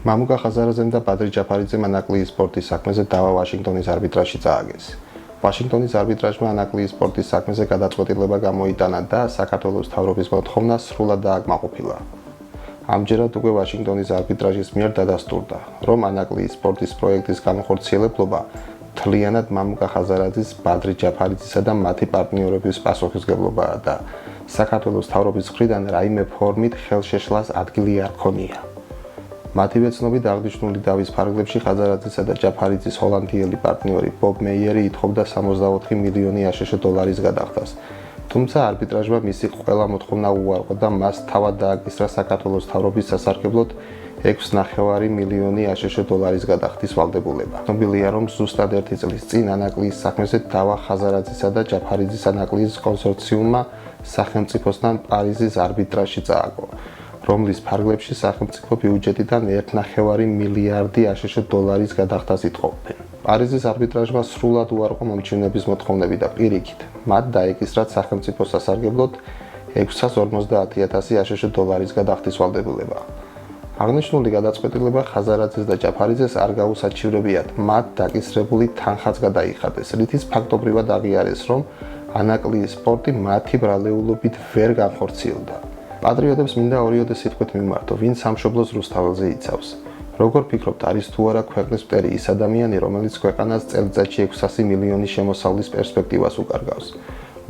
მამუკა ხაზარაძემ და ბადრი ჯაფარიძემ ანაკლიის სპორტის საქმეზე დავა ვაშინგტონის არბიტრაჟში წააგეს. ვაშინგტონის არბიტრაჟმა ანაკლიის სპორტის საქმეზე გადაწყვეტილება გამოიტანა და საქართველოს მთავრობის მოთხოვნა სრულად დააკმაყოფილა. ამჯერად უკვე ვაშინგტონის არბიტრაჟის მიერ დადასტურდა, რომ ანაკლიის სპორტის პროექტის განხორციელებლობა მთლიანად მამუკა ხაზარაძის, ბადრი ჯაფარიძისა და მათი პარტნიორების პასუხისმგებლობაა და საქართველოს მთავრობის მხრიდან რაიმე ფორმით ხელშეშლას ადგილი არ ქონია. მათივე ცნობით აღნიშნული დავის ფარგლებში ხაზარაძისა და ჯაფარიძის ჰოლანდიელი პარტნიორი ბობ მეიერი ითხოვდა 64 მილიონი აშშ დოლარის გადახდას. თუმცა არბიტრაჟმა მისი ყველა მოთხოვნა უარყო და მას თავად დააკისრა საქართველოს მთავრობის სასარგებლოდ 6,5 მილიონი აშშ დოლარის გადახდის ვალდებულება. ცნობილია, რომ ზუსტად 1 წლის წინ ანაკლიის საქმეზე დავა ხაზარაძისა და ჯაფარიძის ანაკლიის კონსორციუმმა სახელმწიფოსთან პარიზის არბიტრაჟში წააგო, რომლის ფარგლებში სახელმწიფო ბიუჯეტიდან 1,5 მილიარდი აშშ დოლარის გადახდას ითხოვდნენ. პარიზის არბიტრაჟმა სრულად უარყო მომჩინების მოთხოვნები და პირიქით, მათ დაეკისრათ სახელმწიფო სასარგებლოდ 650,000 აშშ დოლარის გადახდის ვალდებულება. აღნიშნული გადაწყვეტილება ხაზარაძეს და ჯაფარიძეს არ გაუსაჩივრებიათ, მათ დაკისრებული თანხაც გადაიხადეს, რითიც ფაქტობრივად აღიარეს, რომ ანაკლიის სპორტი მათი ბრალეულობით ვერ განხორციელდა. პატრიოტებს მინდა ორიოდე სიტყვით მიმართო, ვინ სამშობლოს რუსთაველზე იცავს. როგორ ფიქრობთ, არის თუ არა ქვეყნის მტერი ის ადამიანი, რომელიც ქვეყანას წელიწადში 600 მილიონი შემოსავლის პერსპექტივას უკარგავს?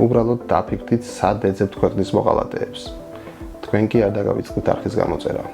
უბრალოდ დაფიქრდით, სად ეძებთ ქვეყნის მოღალატეებს. თქვენ კი არ დაგავიწყდით არხის გამოწერა.